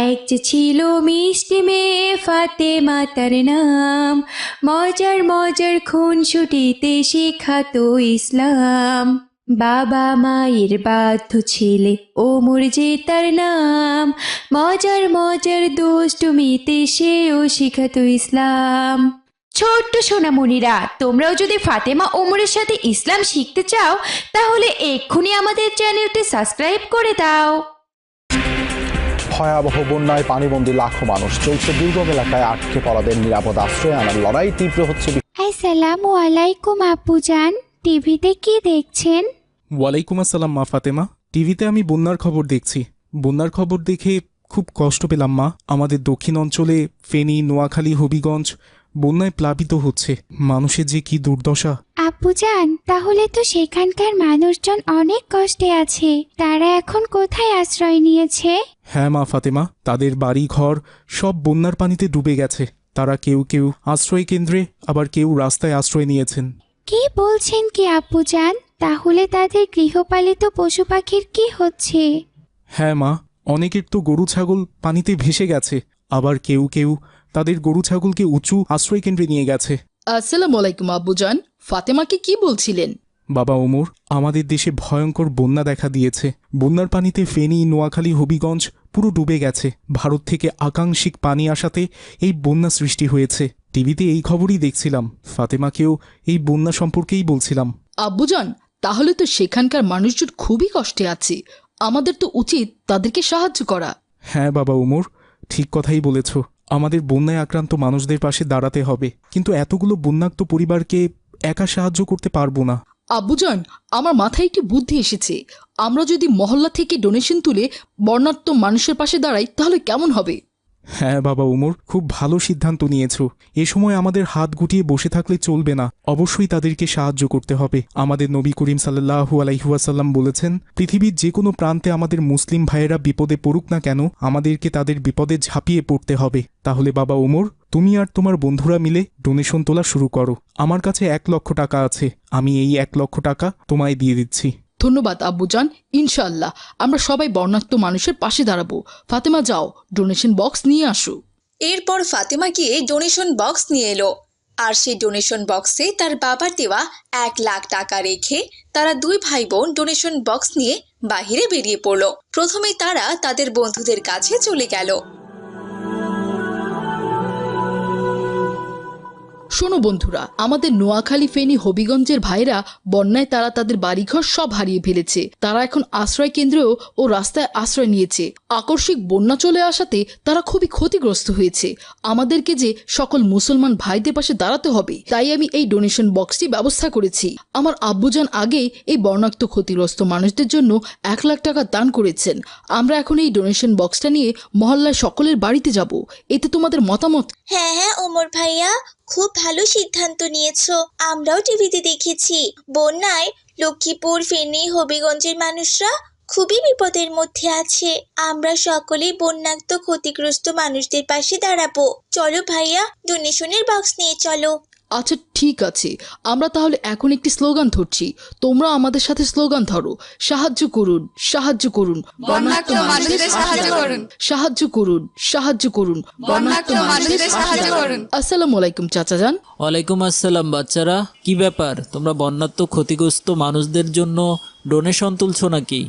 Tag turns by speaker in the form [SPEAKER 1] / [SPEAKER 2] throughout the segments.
[SPEAKER 1] এক যে ছিল মিষ্টি মেয়ে ফাতেমা তার নাম, মজার মজার খুনসুটিতে শেখাতো ইসলাম। বাবা মায়ের বাধ্য ছেলে ওমর যে তার নাম, মজার মজার দুষ্টুমিতে সেও শিখাতো ইসলাম। ছোট্ট সোনামণিরা, তোমরাও যদি ফাতেমা ওমরের সাথে ইসলাম শিখতে চাও তাহলে এক্ষুনি আমাদের চ্যানেলটি সাবস্ক্রাইব করে দাও।
[SPEAKER 2] ভয়াবহ বন্যায় পানিবন্দী লাখো মানুষ, চলছে দুর্গম এলাকায় আটকে পড়াদের নিরাপদ আশ্রয় আনার লড়াই তীব্র হচ্ছে।
[SPEAKER 3] আসসালামু আলাইকুম আপুজান, টিভিতে কি দেখছেন?
[SPEAKER 4] ওয়ালাইকুম আসসালাম মা ফাতেমা। টিভিতে আমি বন্যার খবর দেখছি। বন্যার খবর দেখে খুব কষ্ট পেলাম মা। আমাদের দক্ষিণ অঞ্চলে ফেনী, নোয়াখালী, হবিগঞ্জ বন্যায় প্লাবিত হচ্ছে। মানুষের যে কি দুর্দশা।
[SPEAKER 3] আপুজান, তাহলে তো সেখানকার মানুষজন অনেক কষ্টে আছে। তারা এখন কোথায় আশ্রয় নিয়েছে?
[SPEAKER 4] হ্যাঁ মা ফাতেমা, তাদের বাড়ি ঘর সব বন্যার পানিতে ডুবে গেছে। তারা কেউ কেউ আশ্রয় কেন্দ্রে, আবার কেউ রাস্তায় আশ্রয় নিয়েছেন।
[SPEAKER 3] কি বলছেন কি আপুজান? তাহলে তাদের গৃহপালিত পশু পাখির কি হচ্ছে?
[SPEAKER 4] হ্যাঁ মা, অনেকের তো গরু ছাগল পানিতে ভেসে গেছে। আবার কেউ কেউ তাদের গরু ছাগলকে উঁচু আশ্রয় কেন্দ্রে নিয়ে গেছে।
[SPEAKER 5] আসসালামু আলাইকুম আব্বুজান, ফাতেমাকে কি বলছিলেন?
[SPEAKER 4] বাবা ওমর, আমাদের দেশে ভয়ঙ্কর বন্যা দেখা দিয়েছে। বন্যার পানিতে ফেনী, নোয়াখালী, হবিগঞ্জ পুরো ডুবে গেছে। ভারত থেকে আকাঙ্ক্ষিক পানি আসাতে এই বন্যা সৃষ্টি হয়েছে। টিভিতে এই খবরই দেখছিলাম। ফাতেমাকেও এই বন্যা সম্পর্কেই বলছিলাম।
[SPEAKER 5] আব্বুজান, তাহলে তো সেখানকার মানুষজন খুবই কষ্টে আছে। আমাদের তো উচিত তাদেরকে সাহায্য করা।
[SPEAKER 4] হ্যাঁ বাবা ওমর, ঠিক কথাই বলেছ। আমাদের বন্যায় আক্রান্ত মানুষদের পাশে দাঁড়াতে হবে, কিন্তু এতগুলো বন্যাক্ত পরিবারকে একা সাহায্য করতে পারবো না।
[SPEAKER 5] আব্বুজান, আমার মাথায় একটি বুদ্ধি এসেছে। আমরা যদি মহল্লা থেকে ডোনেশন তুলে বর্ণাঢ্য মানুষের পাশে দাঁড়াই তাহলে কেমন হবে?
[SPEAKER 4] হ্যাঁ বাবা ওমর, খুব ভালো সিদ্ধান্ত নিয়েছো। এ সময় আমাদের হাত গুটিয়ে বসে থাকলে চলবে না, অবশ্যই তাদেরকে সাহায্য করতে হবে। আমাদের নবী করিম সাল্লাল্লাহু আলাইহি ওয়াসাল্লাম বলেছেন, পৃথিবীর যে কোনো প্রান্তে আমাদের মুসলিম ভাইয়েরা বিপদে পড়ুক না কেন, আমাদেরকে তাদের বিপদে ঝাঁপিয়ে পড়তে হবে। তাহলে বাবা ওমর, তুমি আর তোমার বন্ধুরা মিলে ডোনেশন তোলা শুরু করো। আমার কাছে 1 লক্ষ টাকা আছে। আমি এই 1 লক্ষ টাকা তোমায় দিয়ে দিচ্ছি।
[SPEAKER 5] ধন্যবাদ আব্বুজান। ইনশাআল্লাহ আমরা সবাই বর্ণাঢ্য মানুষের পাশে দাঁড়াবো। ফাতেমা, যাও ডোনেশন বক্স নিয়ে আসো।
[SPEAKER 6] এরপর ফাতেমা গিয়ে ডোনেশন বক্স নিয়ে এলো, আর সেই ডোনেশন বক্সে তার বাবার দেওয়া 1 লাখ টাকা রেখে তারা 2 ভাই বোন ডোনেশন বক্স নিয়ে বাহিরে বেরিয়ে পড়লো। প্রথমে তারা তাদের বন্ধুদের কাছে চলে গেল।
[SPEAKER 5] শোনো বন্ধুরা, আমাদের নোয়াখালী, ফেনী, হবিগঞ্জের ভাইরা বন্যায় তারা তাদের বাড়িঘর সব হারিয়ে ফেলেছে। তারা এখন আশ্রয় কেন্দ্রেও ও রাস্তায় আশ্রয় নিয়েছে। আকস্মিক বন্যা চলে আসাতে তারা খুবই ক্ষতিগ্রস্ত হয়েছে। আমাদেরকে যে সকল মুসলমান ভাইদের পাশে দাঁড়াতে হবে, তাই আমি এই ডোনেশন বক্সটি ব্যবস্থা করেছি। আমার আব্বুজান আগেই এই বন্যাক্ত ক্ষতিগ্রস্ত মানুষদের জন্য 1 লাখ টাকা দান করেছেন। আমরা এখন এই ডোনেশন বক্সটা নিয়ে মহল্লায় সকলের বাড়িতে যাব। এতে তোমাদের মতামত?
[SPEAKER 7] হ্যাঁ হ্যাঁ ওমর ভাইয়া, খুব ভালো সিদ্ধান্ত নিয়েছো। আমরাও টিভিতে দেখেছি বন্যায় লক্ষ্মীপুর, ফেনী, হবিগঞ্জের মানুষরা খুবই বিপদের মধ্যে আছে। আমরা সকলেই বন্যাক্ত ক্ষতিগ্রস্ত মানুষদের পাশে দাঁড়াবো। চলো ভাইয়া, ডোনেশনের বক্স নিয়ে চলো।
[SPEAKER 5] আচ্ছা ঠিক আছে, আমরা তাহলে এখন একটি স্লোগান ধরছি। তোমরা আমাদের সাথে স্লোগান ধরো। সাহায্য করুন, সাহায্য করুন, বন্যাক্ত মানুষদের সাহায্য করুন। সাহায্য করুন, সাহায্য করুন, বন্যাক্ত মানুষদের সাহায্য করুন। আসসালামু আলাইকুম চাচাজান।
[SPEAKER 8] ওয়ালাইকুম আসসালাম বাচ্চারা, কি ব্যাপার? তোমরা বন্যাত্ম ক্ষতিগ্রস্ত মানুষদের জন্য ডোনেশন তুলছো নাকি?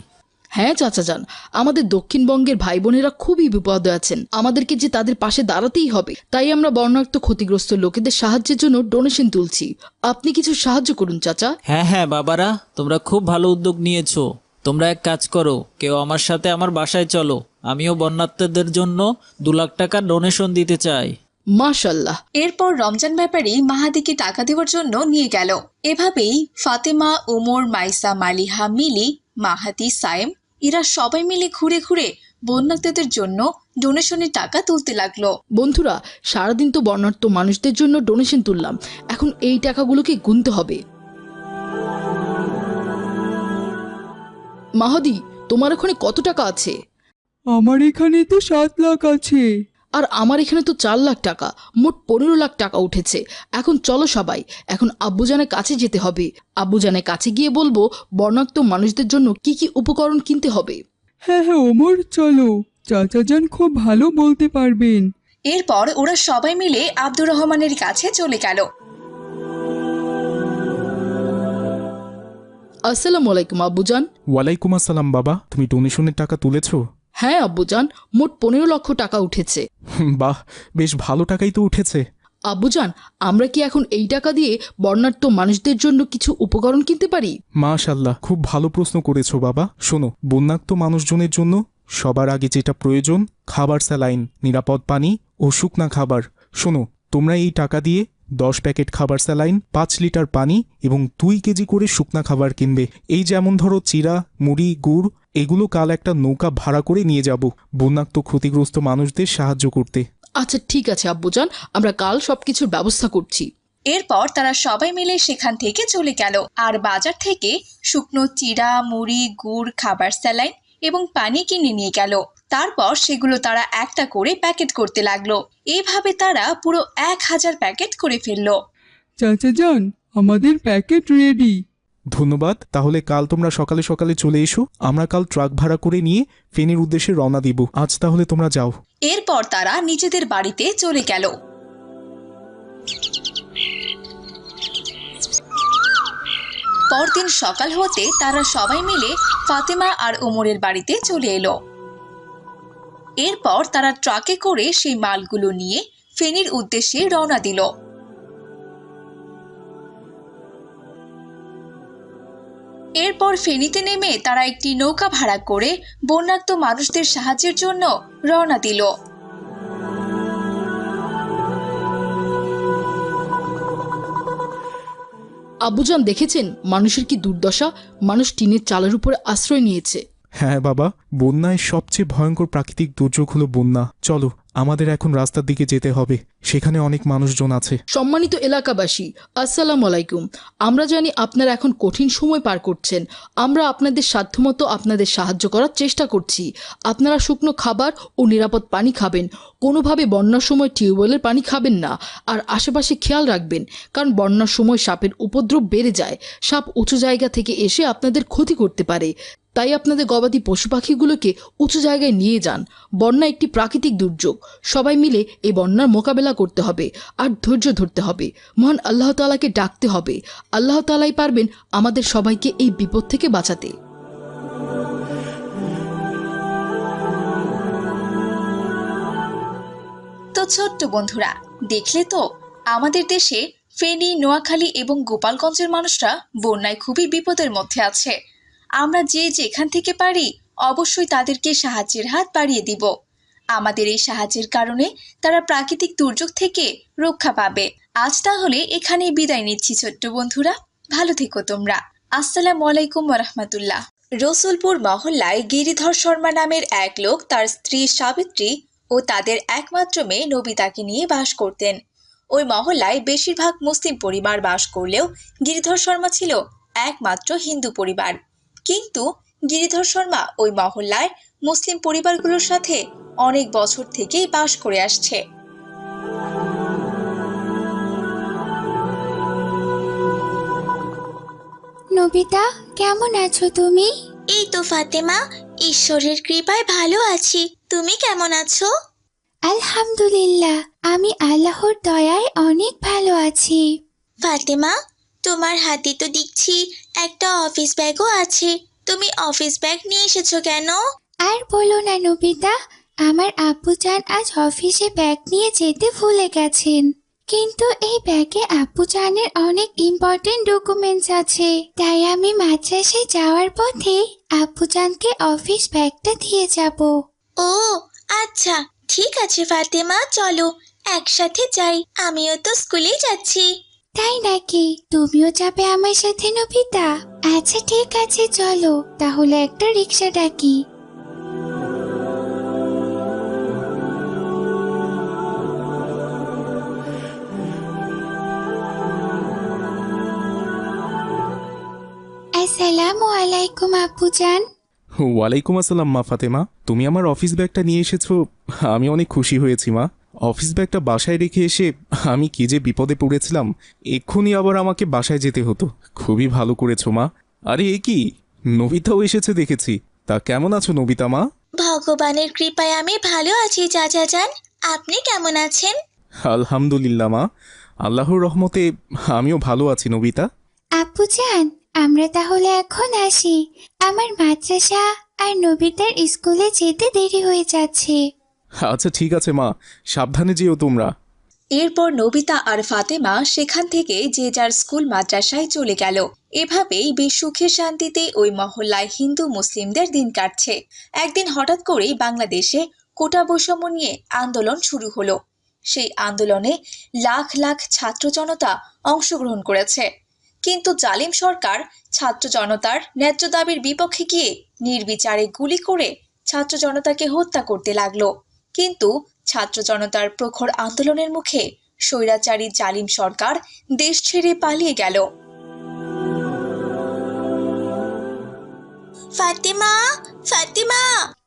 [SPEAKER 5] হ্যাঁ চাচাজান, আমাদের দক্ষিণবঙ্গের ভাই বোনেরা খুবই বিপদে আছেন। আমাদেরকে যে তাদের পাশে দাঁড়াতেই হবে, তাই আমরা বন্যাক্ত ক্ষতিগ্রস্ত লোকেদের সাহায্যের জন্য ডোনেশন তুলছি। আপনি কিছু সাহায্য করুন চাচা।
[SPEAKER 8] হ্যাঁ হ্যাঁ বাবারা, তোমরা খুব ভালো উদ্যোগ নিয়েছো। তোমরা এক কাজ করো, কেউ আমার সাথে আমার বাসায় চলো। আমিও বন্যাত্মদের জন্য 2 লাখ টাকা ডোনেশন দিতে চাই।
[SPEAKER 5] মাশাআল্লাহ।
[SPEAKER 6] এরপর রমজান ব্যাপারী মাহাদিকে টাকা দেওয়ার জন্য নিয়ে গেল। এভাবেই ফাতেমা, ওমর, মাইসা, মালিহা, মিলি, মাহাদি, সায়েম এরা সবাই মিলে ঘুরে ঘুরে বন্যার্তদের জন্য ডোনেশনের টাকা তুলতে লাগলো।
[SPEAKER 5] বন্ধুরা, সারাদিন তো বর্ণাঢ্য মানুষদের জন্য ডোনেশন তুললাম, এখন এই টাকাগুলোকে গুনতে হবে। মাহাদি, তোমার ওখানে কত টাকা আছে?
[SPEAKER 9] আমার এখানে তো 7 লাখ আছে।
[SPEAKER 5] আর আমার এখানে তো 4 লাখ টাকা, মোট 15 লাখ টাকা উঠেছে। এখন চলো সবাই, এখন আব্বুজানের কাছে যেতে হবে। আব্বুজানের কাছে গিয়ে বলবো বর্ণাঢ্য মানুষদের জন্য কি কি উপকরণ কিনতে হবে।
[SPEAKER 9] হ্যাঁ হ্যাঁ ওমর, চলো। চাচা যান খুব ভালো বলতে পারবেন।
[SPEAKER 6] এরপর ওরা সবাই মিলে আব্দুর রহমানের কাছে চলে গেল।
[SPEAKER 5] আসসালামু আলাইকুম আব্বুজান।
[SPEAKER 4] ওয়ালাইকুম আসসালাম বাবা, তুমি ডোনেশনের টাকা তুলেছো?
[SPEAKER 5] হ্যাঁ আব্বুজান, মোট 15 লক্ষ টাকা উঠেছে।
[SPEAKER 4] বাহ, বেশ ভালো টাকাই তো উঠেছে।
[SPEAKER 5] আব্বুজান, আমরা কি এখন এই টাকা দিয়ে বর্ণাঢ্য মানুষদের জন্য কিছু উপকরণ কিনতে পারি?
[SPEAKER 4] মাশাআল্লাহ, খুব ভালো প্রশ্ন করেছো বাবা। শোনো, বন্যাক্ত মানুষজনের জন্য সবার আগে যেটা প্রয়োজন, খাবার, স্যালাইন, নিরাপদ পানি ও শুকনা খাবার। শোনো, তোমরা এই টাকা দিয়ে 10 প্যাকেট খাবার, স্যালাইন, 5 লিটার পানি এবং 2 কেজি করে শুকনা খাবার কিনবে। এই যেমন ধরো চিরা, মুড়ি, গুড়, এগুলো কাল একটা নৌকা ভাড়া করে নিয়ে যাব বন্যাক্ত ক্ষতিগ্রস্ত মানুষদের সাহায্য করতে।
[SPEAKER 5] আচ্ছা ঠিক আছে আব্বুজান, আমরা কাল সবকিছুর ব্যবস্থা করছি।
[SPEAKER 6] এরপর তারা সবাই মিলে সেখান থেকে চলে গেল আর বাজার থেকে শুকনো চিড়া, মুড়ি, গুড়, খাবার, স্যালাইন এবং পানি কিনে নিয়ে গেল। তারপর সেগুলো তারা একটা করে প্যাকেট করতে লাগলো। এভাবে তারা পুরো 1000 প্যাকেট করে ফেললো।
[SPEAKER 9] চাচা যান, আমাদের প্যাকেট রেডি।
[SPEAKER 4] ধন্যবাদ। তাহলে কাল তোমরা সকালে সকালে চলে এসো, আমরা কাল ট্রাক ভাড়া করে নিয়ে ফেনীর উদ্দেশ্যে রওনা দিব। আজ তাহলে তোমরা যাও।
[SPEAKER 6] এরপর তারা নিজেদের বাড়িতে চলে গেল। পরদিন সকাল হতে তারা সবাই মিলে ফাতেমা আর ওমরের বাড়িতে চলে এলো। এরপর তারা ট্রাকে করে সেই মালগুলো নিয়ে ফেনীর উদ্দেশ্যে রওনা দিল। এরপর ফেনীতে নেমে তারা একটি নৌকা ভাড়া করে বন্যাক্ত মানুষদের সাহায্যের জন্য রওনা দিল।
[SPEAKER 5] আব্বুজান, দেখেছেন মানুষের কি দুর্দশা? মানুষ টিনের চালের উপরে আশ্রয় নিয়েছে।
[SPEAKER 4] হ্যাঁ বাবা, বন্যায় সবচেয়ে ভয়ঙ্কর প্রাকৃতিক দুর্যোগ হলো বন্যা। চলো, আমাদের এখন রাস্তার দিকে যেতে হবে, সেখানে অনেক মানুষজন আছে।
[SPEAKER 5] সম্মানিত এলাকাবাসী, আসসালামু আলাইকুম। আমরা জানি আপনারা এখন কঠিন সময় পার করছেন। আমরা আপনাদের সাধ্যমতো আপনাদের সাহায্য করার চেষ্টা করছি। আপনারা শুকনো খাবার ও নিরাপদ পানি খাবেন। কোনোভাবে বন্যার সময় টিউবওয়েলের পানি খাবেন না। আর আশেপাশে খেয়াল রাখবেন, কারণ বন্যার সময় সাপের উপদ্রব বেড়ে যায়। সাপ উঁচু জায়গা থেকে এসে আপনাদের ক্ষতি করতে পারে। তাই আপনাদের গবাদি পশু পাখিগুলোকে উঁচু জায়গায় নিয়ে যান। বন্যা একটি প্রাকৃতিক দুর্যোগ। সবাই মিলে এই বন্যার মোকাবেলা করতে হবে আর ধৈর্য ধরতে হবে। মহান আল্লাহ তাআলাকে ডাকতে হবে। আল্লাহ তাআলাই পারবেন আমাদের সবাইকে এই বিপদ থেকে বাঁচাতে।
[SPEAKER 6] তো ছোট্ট বন্ধুরা, দেখলে তো আমাদের দেশে ফেনী, নোয়াখালী এবং গোপালগঞ্জের মানুষরা বন্যায় খুবই বিপদের মধ্যে আছে। আমরা যে যেখান থেকে পারি অবশ্যই তাদেরকে সাহায্যের হাত বাড়িয়ে দিব। আমাদের এই সাহায্যের কারণে তারা প্রাকৃতিক দুর্যোগ থেকে রক্ষা পাবে। আজ তাহলে এখানেই বিদায় নিচ্ছি ছোট্ট বন্ধুরা, ভালো থেকো তোমরা। আসসালামু আলাইকুম ওয়া রাহমাতুল্লাহ। রসুলপুর মহল্লায় গিরিধর শর্মা নামের এক লোক তার স্ত্রী সাবিত্রী ও তাদের একমাত্র মেয়ে নবিতাকে নিয়ে বাস করতেন। ওই মহল্লায় বেশিরভাগ মুসলিম পরিবার বাস করলেও গিরিধর শর্মা ছিল একমাত্র হিন্দু পরিবার। কিন্তু গিরিধর শর্মা ওই মহল্লায় মুসলিম পরিবারগুলোর সাথে অনেক বছর থেকেই বাস করে আসছে।
[SPEAKER 3] নবিতা, কেমন আছো তুমি?
[SPEAKER 7] এই তো ফাতেমা, ঈশ্বরের কৃপায় ভালো আছি। তুমি কেমন আছো?
[SPEAKER 3] আলহামদুলিল্লাহ, আমি আল্লাহর দয়ায় অনেক ভালো আছি।
[SPEAKER 7] ফাতেমা, তোমার হাতে তো দেখছি একটা অফিস ব্যাগও আছে। তুমি অফিস ব্যাগ নিয়ে এসেছো কেন?
[SPEAKER 3] আর বলো না নবিতা, আমার আব্বুজান আজ অফিসে ব্যাগ নিয়ে যেতে ভুলে গেছেন। কিন্তু এই ব্যাগে আব্বুজানের অনেক ইম্পর্টেন্ট ডকুমেন্টস আছে, তাই আমি মাদ্রাসায় যাওয়ার পথে আব্বুজানকে অফিস ব্যাগটা দিয়ে যাব।
[SPEAKER 7] ও আচ্ছা, ঠিক আছে ফাতেমা, চলো একসাথে যাই। আমিও তো স্কুলে যাচ্ছি।
[SPEAKER 3] তাই নাকি? তুমিও যাবে আমার সাথে নবিতা? আচ্ছা ঠিক আছে, চলো তাহলে একটা রিক্সা ডাকি। আসসালামু আলাইকুম আব্বুজান।
[SPEAKER 4] ওয়ালাইকুম আসসালাম মা ফাতেমা, তুমি আমার অফিস ব্যাগটা নিয়ে এসেছো, আমি অনেক খুশি হয়েছি মা। অফিস ব্যাগটা বাসায় রেখে এসে আমি কি যে বিপদে পড়েছিলাম, এক্ষুনি আবার আমাকে বাসায় যেতে হতো। খুবই ভালো করেছো মা। আরে এ কি, নবিতাও এসেছে দেখেছি। তা কেমন আছো নবিতা মা?
[SPEAKER 7] ভগবানের কৃপায় আমি ভালো আছি চাচা যান। আপনি কেমন আছেন?
[SPEAKER 4] আলহামদুলিল্লাহ মা, আল্লাহর রহমতে আমিও ভালো আছি নবিতা।
[SPEAKER 3] আপুজান, আমরা তাহলে এখন আসি। আমার মাদ্রাসা আর নবিতার স্কুলে যেতে দেরি হয়ে যাচ্ছে।
[SPEAKER 4] আচ্ছা ঠিক আছে মা, সাবধানে যেও তোমরা।
[SPEAKER 6] এরপর নবিতা আর ফাতেমা সেখান থেকে যে যার স্কুল মাদ্রাসায় চলে গেল। এভাবেই বেশ সুখে শান্তিতে ওই মহল্লায় হিন্দু মুসলিমদের দিন কাটছে। একদিন হঠাৎ করেই বাংলাদেশে কোটা বৈষম্য নিয়ে আন্দোলন শুরু হলো। সেই আন্দোলনে লাখ লাখ ছাত্র জনতা অংশগ্রহণ করেছে, কিন্তু জালিম সরকার ছাত্র জনতার ন্যায্য দাবির বিপক্ষে গিয়ে নির্বিচারে গুলি করে ছাত্র জনতাকে হত্যা করতে লাগলো। কিন্তু ছাত্র জনতার প্রখর আন্দোলনের মুখে স্বৈরাচারী জালিম সরকার দেশ ছেড়ে পালিয়ে গেল।
[SPEAKER 7] ফাতেমা, ফাতেমা!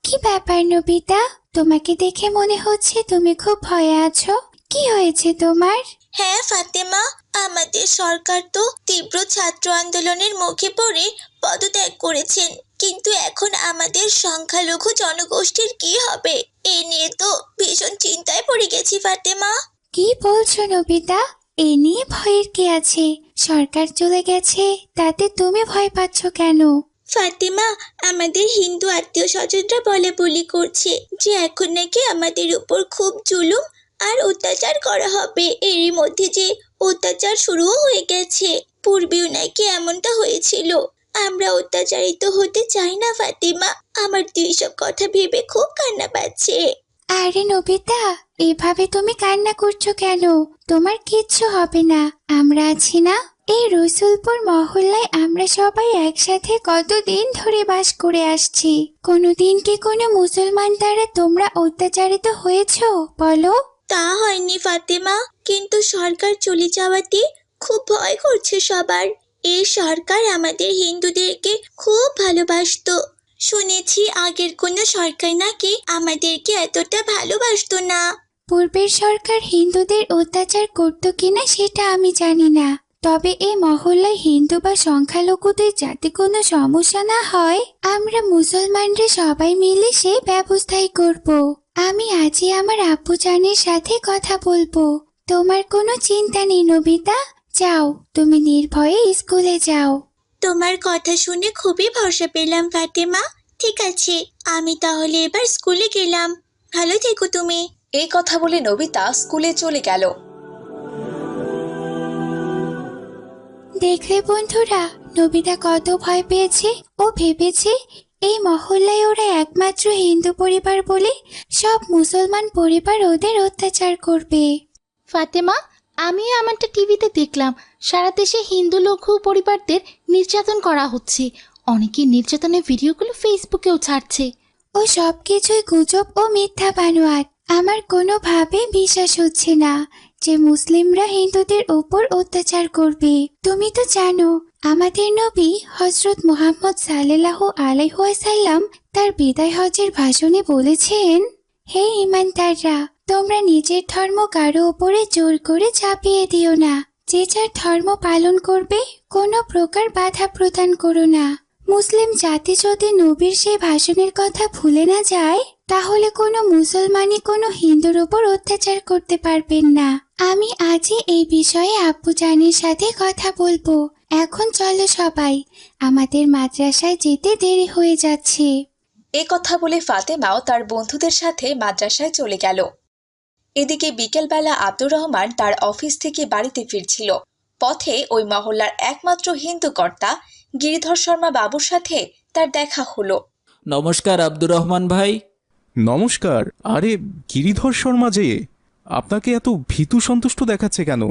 [SPEAKER 3] কি ব্যাপার নবিতা? তোমাকে দেখে মনে হচ্ছে তুমি খুব ভয়ে আছো। কি হয়েছে তোমার?
[SPEAKER 7] হ্যাঁ ফাতেমা, আমাদের সরকার তো তীব্র ছাত্র আন্দোলনের মুখে পড়ে পদত্যাগ করেছেন, কিন্তু এখন আমাদের সংখ্যালঘু জনগোষ্ঠীর কি হবে এ নিয়ে তো ভীষণ চিন্তায় পড়ে গেছি ফাতেমা।
[SPEAKER 3] কি বলছো নবিতা? এ নিয়ে ভয়ের কি আছে? সরকার চলে গেছে, তাতে তুমি ভয় পাচ্ছ কেন?
[SPEAKER 7] ফাতেমা, আমাদের হিন্দু আত্মীয় স্বজনরা বলা বলি করছে যে এখন নাকি আমাদের উপর খুব জুলুম আর অত্যাচার করা হবে। এরই মধ্যে যে অত্যাচার শুরুও হয়ে গেছে, পূর্বেও নাকি এমনটা হয়েছিল। আমরা অত্যাচারিত হতে চাই না ফাতেমা। আমার তো এইসব কথা ভেবে খুব কান্না পাচ্ছে।
[SPEAKER 3] আরে নবিতা, এভাবে তুমি কান্না করছো কেন? তোমার কিচ্ছু হবে না, আমরা আছি না। এই রসুলপুর মহল্লায় আমরা সবাই একসাথে কতদিন ধরে বাস করে আসছি। কোনোদিন কি কোনো মুসলমান দ্বারা তোমরা অত্যাচারিত হয়েছো বলো?
[SPEAKER 7] তা হয়নি ফাতেমা, কিন্তু সরকার চলে যাওয়াতে খুব ভয় করছে সবার। এই সরকার আমাদের হিন্দুদেরকে খুব ভালোবাসতো। শুনেছি আগের কোনো সরকার নাকি আমাদেরকে এতটা ভালোবাসতো না।
[SPEAKER 3] পূর্বের সরকার হিন্দুদের অত্যাচার করতো কিনা সেটা আমি জানি না, তবে এই মহল্লায় হিন্দু বা সংখ্যালঘুদের যাতে কোনো সমস্যা না হয় আমরা মুসলমানরা সবাই মিলে সেই ব্যবস্থাই করব। আমি আজই আমার আব্বুজানের সাথে কথা বলবো। তোমার কোনো চিন্তা নেই নবিতা, যাও তুমি নির্ভয়ে স্কুলে যাও।
[SPEAKER 7] তোমার কথা শুনে খুবই ভরসা পেলাম ফাতেমা। ঠিক আছে, আমি তাহলে এবার স্কুলে গেলাম। ভালো থেকো তুমি।
[SPEAKER 6] এই কথা বলে নবিতা স্কুলে চলে গেল।
[SPEAKER 3] দেখলে বন্ধুরা, নবিতা কত ভয় পেয়েছে। ও ভেবেছে এই মহল্লায় ওরা একমাত্র হিন্দু পরিবার বলে সব মুসলমান পরিবার ওদের অত্যাচার করবে।
[SPEAKER 5] ফাতেমা, আমিও আমারটা টিভিতে দেখলাম সারা দেশে হিন্দু লঘু পরিবারদের নির্যাতন করা হচ্ছে। অনেকে নির্যাতনের ভিডিওগুলো ফেসবুকেও ছাড়ছে।
[SPEAKER 3] ও সব কিছুই গুজব ও মিথ্যা বানোয়াট। আমার কোনোভাবে বিশ্বাস হচ্ছে না যে মুসলিমরা হিন্দুদের উপর অত্যাচার করবে। তুমি তো জানো আমাদের নবী হযরত মুহাম্মদ সাল্লাল্লাহু আলাইহি ওয়াসাল্লাম তার বিদায় হজের ভাষণে বলেছেন, হে ঈমানদাররা, তোমরা নিজের ধর্ম কারো উপরে জোর করে চাপিয়ে দিও না। যে যার ধর্ম পালন করবে, কোনো প্রকার বাধা প্রদান করো না। মুসলিম জাতি যদি নবীর সেই ভাষণের কথা ভুলে না যায়, তাহলে কোনো মুসলমানই কোনো হিন্দুর উপর অত্যাচার করতে পারবেন না। আমি আজই এই বিষয়ে আব্বুজানের সাথে কথা বলবো। এখন চলো সবাই, আমাদের মাদ্রাসায় যেতে দেরি হয়ে যাচ্ছে।
[SPEAKER 6] এ কথা বলে ফাতেমাও তার বন্ধুদের সাথে মাদ্রাসায় চলে গেল। এদিকে বিকেলবেলা আব্দুর রহমান তার অফিস থেকে বাড়িতে ফিরছিল। পথে ওই মহল্লার একমাত্র হিন্দু কর্তা গিরিধর শর্মা বাবুর সাথে তার দেখা হলো।
[SPEAKER 8] নমস্কার আব্দুর রহমান ভাই।
[SPEAKER 4] নমস্কার। আরে গিরিধর শর্মা যে, আপনাকে এত ভীতু সন্তুষ্ট দেখাচ্ছে কেন?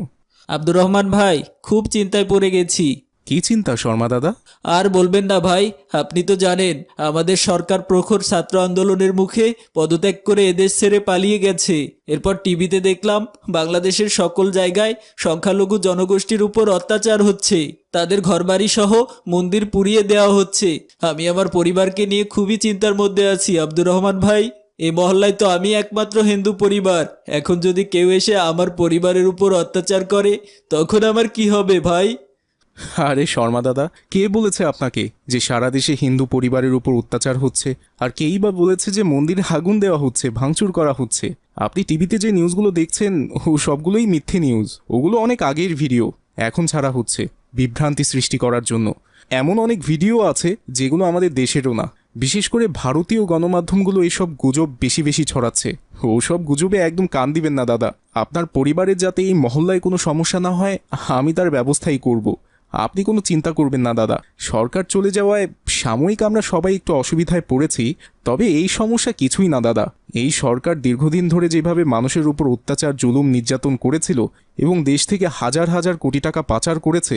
[SPEAKER 8] আব্দুর রহমান ভাই, খুব চিন্তায় পড়ে গেছি।
[SPEAKER 4] কি চিন্তা শর্মা দাদা?
[SPEAKER 8] আর বলবেন না ভাই, আপনি তো জানেন আমাদের সরকার প্রখর ছাত্র আন্দোলনের মুখে পদত্যাগ করে এদেশ ছেড়ে পালিয়ে গেছে। এরপর টিভিতে দেখলাম বাংলাদেশের সকল জায়গায় সংখ্যালঘু জনগোষ্ঠীর উপর অত্যাচার হচ্ছে, তাদের ঘরবাড়ি সহ মন্দির পুড়িয়ে দেওয়া হচ্ছে। আমি আমার পরিবারকে নিয়ে খুবই চিন্তার মধ্যে আছি আব্দুর রহমান ভাই। এই মহল্লায় তো আমি একমাত্র হিন্দু পরিবার। এখন যদি কেউ এসে আমার পরিবারের উপর অত্যাচার করে, তখন আমার কি হবে ভাই?
[SPEAKER 4] আরে শর্মা দাদা, কে বলেছে আপনাকে যে সারা দেশে হিন্দু পরিবারের উপর অত্যাচার হচ্ছে? আর কেই বা বলেছে যে মন্দিরে আগুন দেওয়া হচ্ছে, ভাঙচুর করা হচ্ছে? আপনি টিভিতে যে নিউজগুলো দেখছেন ও সবগুলোই মিথ্যে নিউজ। ওগুলো অনেক আগের ভিডিও, এখন ছাড়া হচ্ছে বিভ্রান্তি সৃষ্টি করার জন্য। এমন অনেক ভিডিও আছে যেগুলো আমাদের দেশেরও না। বিশেষ করে ভারতীয় গণমাধ্যমগুলো এসব গুজব বেশি বেশি ছড়াচ্ছে। ওসব গুজবে একদম কান দিবেন না দাদা। আপনার পরিবারের যাতে এই মহল্লায় কোনো সমস্যা না হয়, আমি তার ব্যবস্থাই করব। আপনি কোনো চিন্তা করবেন না দাদা। সরকার চলে যাওয়ায় সাময়িক আমরা সবাই একটু অসুবিধায় পড়েছি, তবে এই সমস্যা কিছুই না দাদা। এই সরকার দীর্ঘদিন ধরে যেভাবে মানুষের উপর অত্যাচার, জুলুম, নির্যাতন করেছিল এবং দেশ থেকে হাজার হাজার কোটি টাকা পাচার করেছে,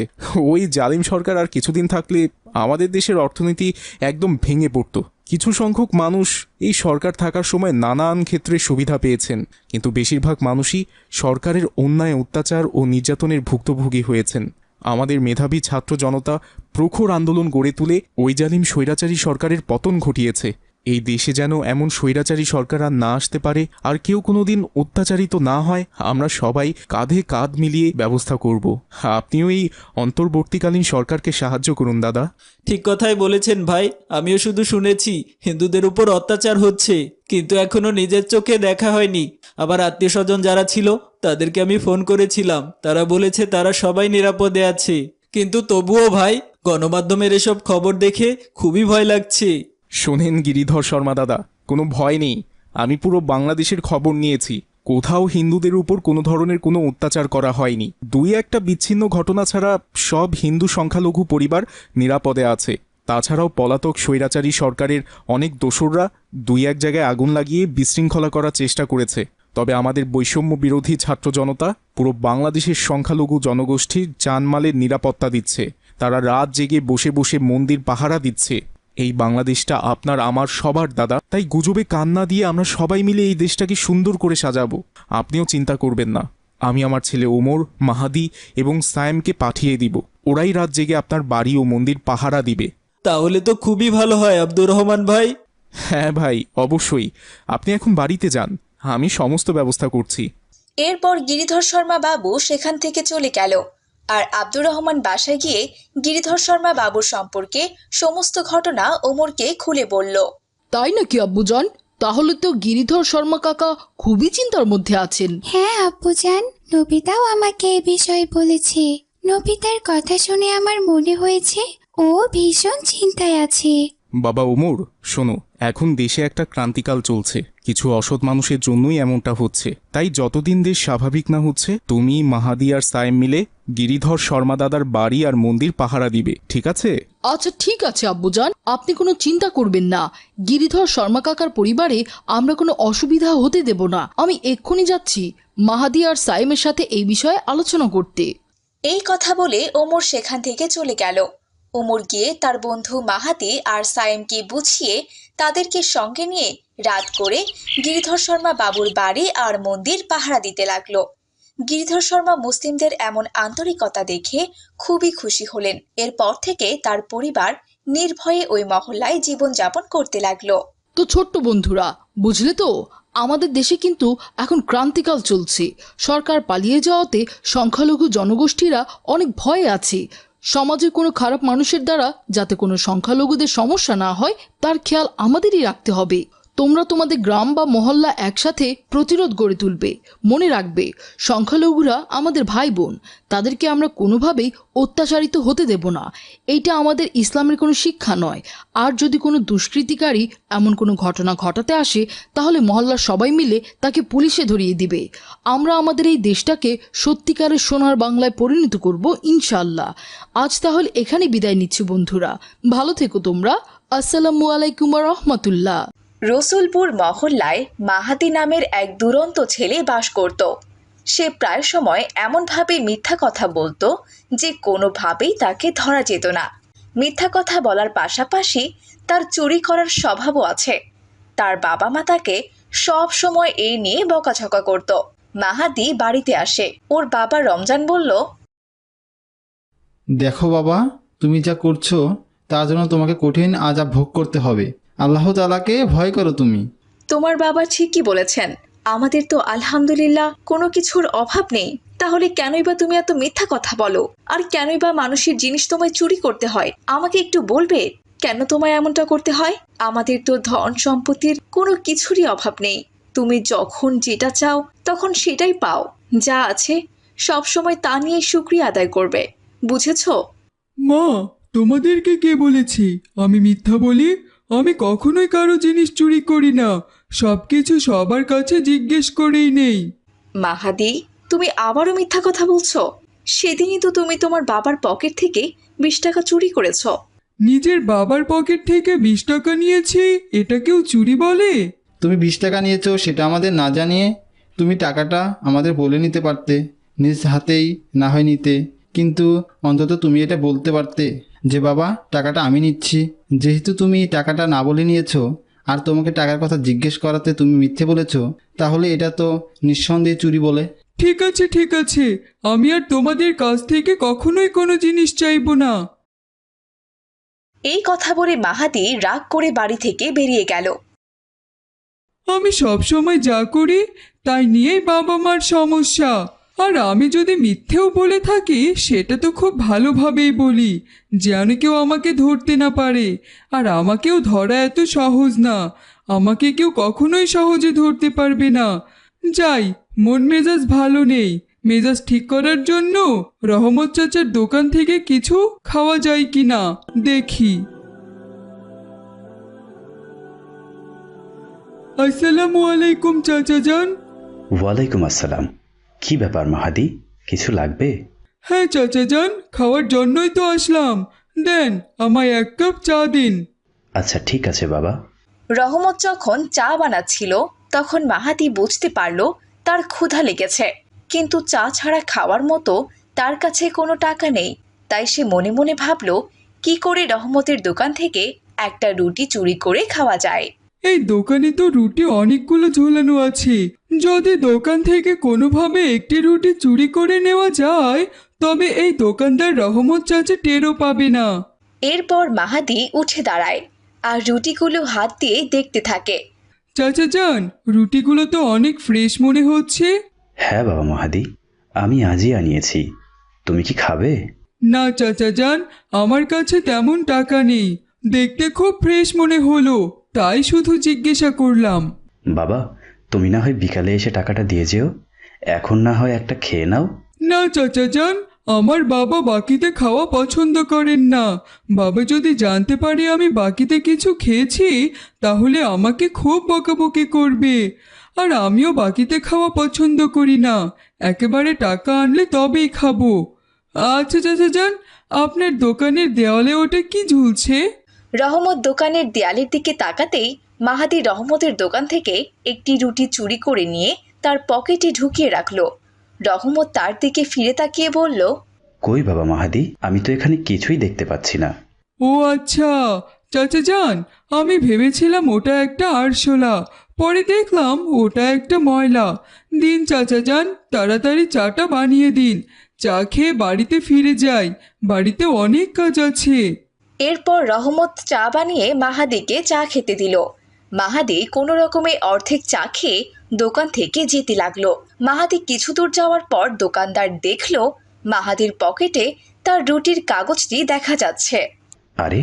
[SPEAKER 4] ওই জালিম সরকার আর কিছুদিন থাকলে আমাদের দেশের অর্থনীতি একদম ভেঙে পড়ত। কিছু সংখ্যক মানুষ এই সরকার থাকার সময় নানান ক্ষেত্রে সুবিধা পেয়েছেন, কিন্তু বেশিরভাগ মানুষই সরকারের অন্যায়, অত্যাচার ও নির্যাতনের ভুক্তভোগী হয়েছেন। আমাদের মেধাবী ছাত্র জনতা প্রখর আন্দোলন গড়ে তুলে ওই জালিম স্বৈরাচারী সরকারের পতন ঘটিয়েছে। এই দেশে যেন এমন স্বৈরাচারী সরকার আর না আসতে পারে, আর কেউ কোনোদিন অত্যাচারিত না হয়, আমরা সবাই কাঁধে কাঁধ মিলিয়ে ব্যবস্থা করব। আপনিও এই অন্তর্বর্তীকালীন সরকারকে সাহায্য করুন দাদা।
[SPEAKER 8] ঠিক কথাই বলেছেন ভাই। আমিও শুধু শুনেছি হিন্দুদের উপর অত্যাচার হচ্ছে, কিন্তু এখনো নিজের চোখে দেখা হয়নি। আবার আত্মীয় স্বজন যারা ছিল তাদেরকে আমি ফোন করেছিলাম, তারা বলেছে তারা সবাই নিরাপদে আছে। কিন্তু তবুও ভাই, গণমাধ্যমের এসব খবর দেখে খুবই ভয় লাগছে।
[SPEAKER 4] শোনেন গিরিধর শর্মা দাদা, কোনো ভয় নেই। আমি পুরো বাংলাদেশের খবর নিয়েছি। কোথাও হিন্দুদের উপর কোনো ধরনের কোনো অত্যাচার করা হয়নি। দুই একটা বিচ্ছিন্ন ঘটনা ছাড়া সব হিন্দু সংখ্যালঘু পরিবার নিরাপদে আছে। তাছাড়াও পলাতক স্বৈরাচারী সরকারের অনেক দোসররা দুই এক জায়গায় আগুন লাগিয়ে বিশৃঙ্খলা করার চেষ্টা করেছে। তবে আমাদের বৈষম্য বিরোধী ছাত্র জনতা পুরো বাংলাদেশের সংখ্যালঘু জনগোষ্ঠীর জানমালের নিরাপত্তা দিচ্ছে। তারা রাত জেগে বসে বসে মন্দির পাহারা দিচ্ছে। এই বাংলাদেশটা আপনার আমার সবার দাদা, তাই গুজবে কান না দিয়ে আমরা সবাই মিলে এই দেশটাকে সুন্দর করে সাজাবো। আপনিও চিন্তা করবেন না। আমি আমার ছেলে ওমর, মাহাদি এবং সায়েমকে পাঠিয়ে দিব। ওরাই রাত জেগে আপনার বাড়ি ও মন্দির পাহারা দিবে।
[SPEAKER 8] তাহলে তো খুবই ভালো হয় আব্দুর রহমান ভাই।
[SPEAKER 4] হ্যাঁ ভাই, অবশ্যই। আপনি এখন বাড়িতে যান, আমি সমস্ত ব্যবস্থা করছি।
[SPEAKER 6] এরপর গিরিধর শর্মা বাবু সেখান থেকে চলে গেল। আর আব্দুর রহমান বাসায় গিয়ে গিরিধর শর্মা বাবুর সম্পর্কে সমস্ত ঘটনা ওমরকে খুলে বলল।
[SPEAKER 5] তাই নাকি আব্বুজান? তাহলে তো গিরিধর শর্মা কাকা খুবই চিন্তার মধ্যে আছেন।
[SPEAKER 3] হ্যাঁ আব্বুজান, নবিতাও আমাকে এ বিষয়ে বলেছে। নবিতার কথা শুনে আমার মনে হয়েছে ও ভীষণ চিন্তায় আছে।
[SPEAKER 4] বাবা ওমর, শোনো, এখন দেশে একটা ক্রান্তিকাল চলছে। কিছু অসৎ মানুষের জন্যই এমনটা হচ্ছে। তাই যতদিন দেশ স্বাভাবিক না হচ্ছে, তুমি, মাহাদি আর সায়েম মিলে গিরিধর শর্মা দাদার বাড়ি আর মন্দির পাহারা দিবে, ঠিক আছে?
[SPEAKER 5] আচ্ছা ঠিক আছে আব্বুজান, আপনি কোনো চিন্তা করবেন না। গিরিধর শর্মা কাকার পরিবারে আমরা কোনো অসুবিধা হতে দেব না। আমি এক্ষুনি যাচ্ছি মাহাদি আর সাইমের সাথে এই বিষয়ে আলোচনা করতে।
[SPEAKER 6] এই কথা বলে ওমর সেখান থেকে চলে গেল। ওমর গিয়ে তার বন্ধু মাহাদি আর সায়েমকে বুঝিয়ে তাদেরকে সঙ্গে নিয়ে রাত করে গিরিধর শর্মা বাবুর বাড়ি আর মন্দির পাহারা দিতে লাগলো। গিরিধর শর্মা মুসলিমদের এমন আন্তরিকতা দেখে খুবই খুশি হলেন। এরপর থেকে তার পরিবার নির্ভয়ে ওই মহল্লায় জীবনযাপন করতে লাগলো।
[SPEAKER 5] তো ছোট্ট বন্ধুরা, বুঝলে তো, আমাদের দেশে কিন্তু এখন ক্রান্তিকাল চলছে। সরকার পালিয়ে যাওয়াতে সংখ্যালঘু জনগোষ্ঠীরা অনেক ভয়ে আছে। সমাজের কোনো খারাপ মানুষের দ্বারা যাতে কোনো সংখ্যালঘুদের সমস্যা না হয় তার খেয়াল আমাদেরই রাখতে হবে। তোমরা তোমাদের গ্রাম বা মহল্লা একসাথে প্রতিরোধ গড়ে তুলবে। মনে রাখবে, সংখ্যালঘুরা আমাদের ভাই বোন, তাদেরকে আমরা কোনোভাবেই অত্যাচারিত হতে দেব না। এইটা আমাদের ইসলামের কোনো শিক্ষা নয়। আর যদি কোনো দুষ্কৃতিকারী এমন কোনো ঘটনা ঘটাতে আসে, তাহলে মহল্লার সবাই মিলে তাকে পুলিশে ধরিয়ে দিবে। আমরা আমাদের এই দেশটাকে সত্যিকারের সোনার বাংলায় পরিণত করব ইনশাআল্লাহ। আজ তাহলে এখানে বিদায় নিচ্ছি বন্ধুরা, ভালো থেকো তোমরা। আসসালামু আলাইকুম ওয়া রাহমাতুল্লাহ।
[SPEAKER 6] রসুলপুর মহল্লায় মাহাদি নামের এক দুরন্ত ছেলে বাস করত। সে প্রায় সময় এমনভাবে মিথ্যা কথা বলতো যে কোনোভাবেই তাকে ধরা যেত না। মিথ্যা কথা বলার পাশাপাশি তার চুরি করার স্বভাবও আছে। তার বাবা মা তাকে সব সময় এই নিয়ে বকাঝকা করত। মাহাদি বাড়িতে আসে। ওর বাবা রমজান বলল,
[SPEAKER 10] দেখো বাবা, তুমি যা করছো তার জন্য তোমাকে কঠিন আযাব ভোগ করতে হবে। আল্লাহ তাআলাকে ভয় করো তুমি।
[SPEAKER 6] তোমার বাবা ঠিকই বলেছেন, আমাদের তো আলহামদুলিল্লাহ কোনো কিছুর অভাব নেই, তাহলে কেনই বা তুমি এত মিথ্যা কথা বলো? আর কেনই বা মানুষের জিনিস তোমায় চুরি করতে হয়? আমাকে একটু বলবে কেন তোমায় এমনটা করতে হয়? আমাদের তো ধন সম্পত্তির কোনো কিছুরই অভাব নেই। তুমি যখন যেটা চাও তখন সেটাই পাও। যা আছে সব সময় তা নিয়ে শুকরিয়া আদায় করবে, বুঝেছো?
[SPEAKER 9] মা, তোমাদেরকে কে বলেছি আমি মিথ্যা বলি? আমি কখনোই কারো জিনিস চুরি করি না। সবকিছু সবার কাছে জিজ্ঞেস করেই নেই।
[SPEAKER 6] মাহাদি, তুমি আবারও মিথ্যা কথা বলছো। সেদিনই তো তুমি তোমার বাবার পকেট থেকে 20 টাকা চুরি করেছো।
[SPEAKER 9] নিজের বাবার পকেট থেকে 20 টাকা নিয়েছি, এটা কেউ চুরি বলে?
[SPEAKER 10] তুমি 20 টাকা নিয়েছো সেটা আমাদের না জানিয়ে তুমি টাকাটা আমাদের বলে নিতে পারতে, নিজ হাতেই না হয় নিতে, কিন্তু অন্তত তুমি এটা বলতে পারতে যে বাবা টাকাটা আমি নিচ্ছি। যেহেতু তুমি টাকাটা না বলে নিয়েছো আর তোমাকে টাকার কথা জিজ্ঞেস করাতে তুমি মিথ্যে বলেছো, তাহলে এটা তো নিঃসন্দেহে চুরি বলে।
[SPEAKER 9] ঠিক আছে ঠিক আছে, আমি আর তোমাদের কাছ থেকে কখনোই কোনো জিনিস চাইবো না।
[SPEAKER 6] এই কথা বলে মাহাদি রাগ করে বাড়ি থেকে বেরিয়ে গেল।
[SPEAKER 9] আমি সব সময় যা করি তাই নিয়েই বাবা মার সমস্যা। আর আমি যদি মিথ্যেও বলে থাকি সেটা তো খুব ভালোভাবেই বলি, যেন কেউ আমাকে ধরতে না পারে। আর আমাকেও ধরা এত সহজ না, আমাকে কেউ কখনোই সহজে ধরতে পারবে না। যাই, মন মেজাজ ভালো নেই, মেজাজ ঠিক করার জন্য রহমত চাচার দোকান থেকে কিছু খাওয়া যায় কিনা দেখি। আসসালামু আলাইকুম চাচা যান।
[SPEAKER 11] ওয়ালাইকুম আসসালাম। কি ব্যাপার মাহাদি, কিছু লাগবে?
[SPEAKER 9] হ্যাঁ চাচা যান, খাওয়ার জন্যই তো আসলাম। দেন, আমায় 1 কাপ চা দিন।
[SPEAKER 11] আচ্ছা ঠিক আছে বাবা।
[SPEAKER 6] রহমত যখন চা বানাচ্ছিল তখন মাহাদি বুঝতে পারল তার ক্ষুধা লেগেছে, কিন্তু চা ছাড়া খাওয়ার মতো তার কাছে কোনো টাকা নেই। তাই সে মনে মনে ভাবল কি করে রহমতের দোকান থেকে একটা রুটি চুরি করে খাওয়া যায়।
[SPEAKER 9] এই দোকানে তো রুটি অনেকগুলো ঝোলানো আছে, যদি দোকান থেকে কোনোভাবে একটি রুটি চুরি করে নেওয়া যায় তবে এই দোকানদার রহমত চাচা টেরও পাবে না।
[SPEAKER 6] এরপর মাহাদি উঠে দাঁড়ায় আর রুটিগুলো হাত দিয়ে দেখতে থাকে।
[SPEAKER 9] চাচা যান, রুটিগুলো তো অনেক ফ্রেশ মনে হচ্ছে।
[SPEAKER 11] হ্যাঁ বাবা মাহাদি, আমি আজই আনিয়েছি। তুমি কি খাবে?
[SPEAKER 9] না চাচা যান, আমার কাছে তেমন টাকা নেই। দেখতে খুব ফ্রেশ মনে হলো, তাই শুধু জিজ্ঞাসা করলাম।
[SPEAKER 11] বাবা, তুমি না হয় বিকালে এসে টাকাটা দিয়ে যেও, এখন না হয় একটা খেয়ে নাও।
[SPEAKER 9] না চাচা যান, আমার বাবা বাকিতে খাওয়া পছন্দ করেন না। বাবা যদি জানতে পারে আমি বাকিতে কিছু খেয়েছি তাহলে আমাকে খুব বকাবকি করবে। আর আমিও বাকিতে খাওয়া পছন্দ করি না, একেবারে টাকা আনলে তবেই খাবো। আচ্ছা চাচা যান, আপনার দোকানের দেওয়ালে ওটা কি ঝুলছে?
[SPEAKER 6] রহমত দোকানের দেয়ালের দিকে তাকাতেই মাহাদি রহমতের দোকান থেকে একটি রুটি চুরি করে নিয়ে তার পকেটে ঢুকিয়ে রাখলো। রহমত তার দিকে ফিরে তাকিয়ে বলল,
[SPEAKER 11] কই বাবা মাহাদি, আমি তো এখানে কিছুই দেখতে পাচ্ছি না।
[SPEAKER 9] ও আচ্ছা চাচা যান, আমি ভেবেছিলাম ওটা একটা আরশোলা, পরে দেখলাম ওটা একটা ময়লা। দিন চাচা যান, তাড়াতাড়ি চাটা বানিয়ে দিন, চা খেয়ে বাড়িতে ফিরে যাই, বাড়িতে অনেক কাজ আছে।
[SPEAKER 6] এরপর রহমত চা বানিয়ে মাহাদিকে চা খেতে দিল। মাহাদি কোনো রকমে অর্ধেক চা খেয়ে দোকান থেকে যেতে লাগলো। মাহাদি কিছু দূর যাওয়ার পর দোকানদার দেখলো মাহাদির পকেটে তার রুটির কাগজটি দেখা যাচ্ছে।
[SPEAKER 11] আরে,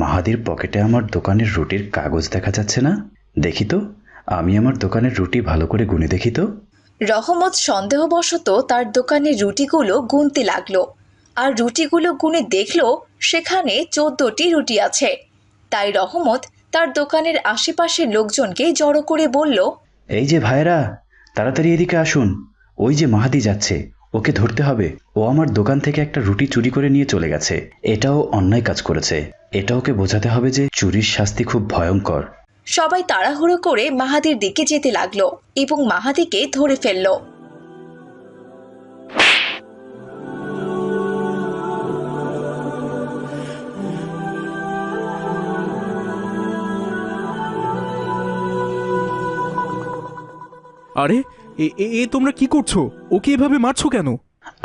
[SPEAKER 11] মাহাদির পকেটে আমার দোকানের রুটির কাগজ দেখা যাচ্ছে না। দেখি তো, আমি আমার দোকানের রুটি ভালো করে গুনে দেখি তো।
[SPEAKER 6] রহমত সন্দেহবশত তার দোকানের রুটিগুলো গুনতে লাগলো, আর রুটিগুলো গুনে দেখলো সেখানে 14টি রুটি আছে। তাই রহমত তার দোকানের আশেপাশের লোকজনকে জড়ো করে বলল,
[SPEAKER 11] এই যে ভাইরা, তাড়াতাড়ি এদিকে আসুন, ওই যে মাহাদি যাচ্ছে, ওকে ধরতে হবে। ও আমার দোকান থেকে একটা রুটি চুরি করে নিয়ে চলে গেছে, এটাও অন্যায় কাজ করেছে। এটা ওকে বোঝাতে হবে যে চুরির শাস্তি খুব ভয়ঙ্কর।
[SPEAKER 6] সবাই তাড়াহুড়ো করে মাহাদির দিকে যেতে লাগলো এবং মাহাদিকে ধরে ফেললো।
[SPEAKER 4] আরে এ তোমরা কি করছো? ওকে এভাবে মারছো কেন?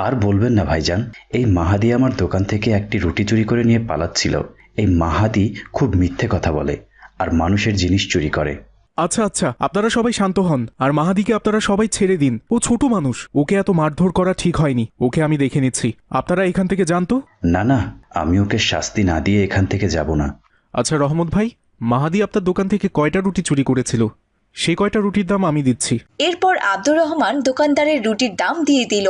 [SPEAKER 11] আর বলবেন না ভাইজান, এই মাহাদি আমার দোকান থেকে একটি রুটি চুরি করে নিয়ে পালাচ্ছিল। এই মাহাদি খুব মিথ্যে কথা বলে আর মানুষের জিনিস চুরি করে।
[SPEAKER 4] আচ্ছা আচ্ছা, আপনারা সবাই শান্ত হন, আর মাহাদিকে আপনারা সবাই ছেড়ে দিন। ও ছোট মানুষ, ওকে এত মারধর করা ঠিক হয়নি। ওকে আমি দেখে নিচ্ছি, আপনারা এখান থেকে যান তো।
[SPEAKER 11] না না, আমি ওকে শাস্তি না দিয়ে এখান থেকে যাব না।
[SPEAKER 4] আচ্ছা রহমত ভাই, মাহাদি আপনার দোকান থেকে কয়টা রুটি চুরি করেছিল? সেই কয়টা রুটির দাম আমি দিচ্ছি।
[SPEAKER 6] এরপর আব্দুর রহমান দোকানদারের রুটির দাম দিয়ে দিল।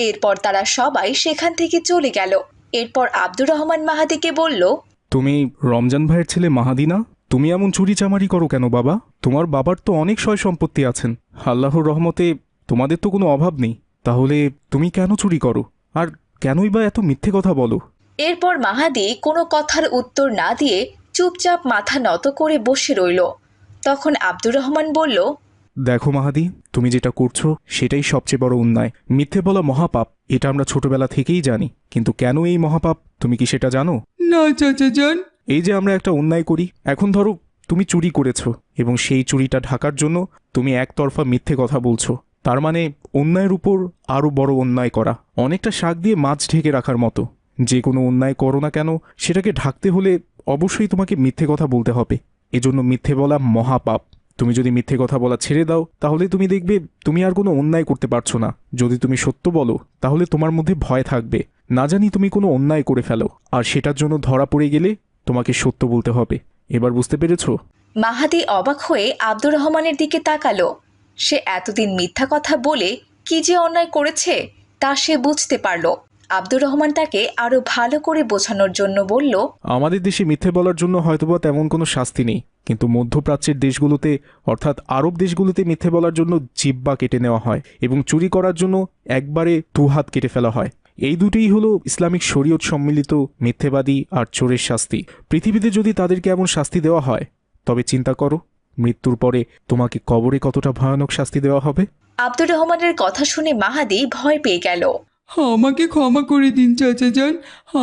[SPEAKER 6] এরপর তারা সবাই সেখান থেকে চলে গেল। এরপর আব্দুর রহমান মাহাদিকে বলল,
[SPEAKER 4] তুমি রমজান ভাইয়ের ছেলে মাহাদি না? তুমি এমন চুরি চামারি করো কেন বাবা? তোমার বাবার তো অনেক সয় সম্পত্তি আছেন, আল্লাহর রহমতে তোমাদের তো কোনো অভাব নেই। তাহলে তুমি কেন চুরি করো, আর কেনই বা এত মিথ্যে কথা বলো?
[SPEAKER 6] এরপর মাহাদি কোনো কথার উত্তর না দিয়ে চুপচাপ মাথা নত করে বসে রইল। তখন আব্দুর রহমান বলল,
[SPEAKER 4] দেখো মাহাদি, তুমি যেটা করছো সেটাই সবচেয়ে বড় অন্যায়। মিথ্যে বলা মহাপাপ, এটা আমরা ছোটবেলা থেকেই জানি। কিন্তু কেন এই মহাপাপ তুমি কি সেটা জানো?
[SPEAKER 9] না চাচা যান।
[SPEAKER 4] এই যে আমরা একটা অন্যায় করি, এখন ধরো তুমি চুরি করেছো এবং সেই চুরিটা ঢাকার জন্য তুমি একতরফা মিথ্যে কথা বলছো, তার মানে অন্যায়ের উপর আরও বড় অন্যায় করা। অনেকটা শাক দিয়ে মাছ ঢেকে রাখার মতো। যে কোনো অন্যায় করো না কেন, সেটাকে ঢাকতে হলে অবশ্যই তোমাকে মিথ্যে কথা বলতে হবে। এজন্য মিথ্যে বলা মহাপাপ। তুমি যদি মিথ্যে কথা বলা ছেড়ে দাও, তাহলে তুমি দেখবে তুমি আর কোনো অন্যায় করতে পারছো না। যদি তুমি সত্য বলো, তাহলে তোমার মধ্যে ভয় থাকবে, না জানি তুমি কোনো অন্যায় করে ফেলো, আর সেটার জন্য ধরা পড়ে গেলে তোমাকে সত্য বলতে হবে। এবার বুঝতে পেরেছো?
[SPEAKER 6] মাহাদি অবাক হয়ে আব্দুর রহমানের দিকে তাকালো। সে এতদিন মিথ্যা কথা বলে কি যে অন্যায় করেছে তা সে বুঝতে পারল। আব্দুর রহমান তাকে আরো ভালো করে বোঝানোর জন্য বলল,
[SPEAKER 4] আমাদের দেশে মিথ্যে বলার জন্য হয়তোবা তেমন কোনো শাস্তি নেই, কিন্তু মধ্যপ্রাচ্যের দেশগুলোতে অর্থাৎ আরব দেশগুলোতে মিথ্যে বলার জন্য জিহ্বা কেটে নেওয়া হয় এবং চুরি করার জন্য একবারে 2 হাত কেটে ফেলা হয়। এই দুটোই হলো ইসলামিক শরীয়ত সম্মিলিত মিথ্যেবাদী আর চোরের শাস্তি। পৃথিবীতে যদি তাদেরকে এমন শাস্তি দেওয়া হয়, তবে চিন্তা করো মৃত্যুর পরে তোমাকে কবরে কতটা ভয়ানক শাস্তি দেওয়া হবে।
[SPEAKER 6] আব্দুর রহমানের কথা শুনে মাহাদি ভয় পেয়ে গেল।
[SPEAKER 9] আমাকে ক্ষমা করে দিন চাচা যান,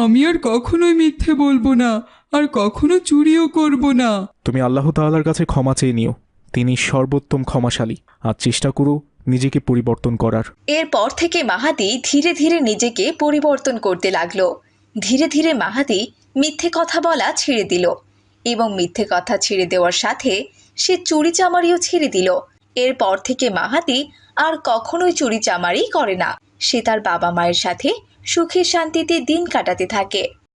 [SPEAKER 9] আমি আর কখনোই মিথ্যে বলবো না, আর কখনো চুরিও করব না।
[SPEAKER 4] তুমি আল্লাহ তাআলার কাছে ক্ষমা চেয়ে নিও, তিনি সর্বোত্তম ক্ষমাশালী। আর চেষ্টা করো নিজেকে পরিবর্তন করার।
[SPEAKER 6] এরপর থেকে মাহাদি ধীরে ধীরে নিজেকে পরিবর্তন করতে লাগলো। ধীরে ধীরে মাহাদি মিথ্যে কথা বলা ছেড়ে দিল, এবং মিথ্যে কথা ছেড়ে দেওয়ার সাথে সে চুরি চামারিও ছেড়ে দিল। এরপর থেকে মাহাদি আর কখনোই চুরি চামারি করে না। সে তার বাবা মায়ের সাথে সুখে শান্তিতে দিন কাটাতে থাকে।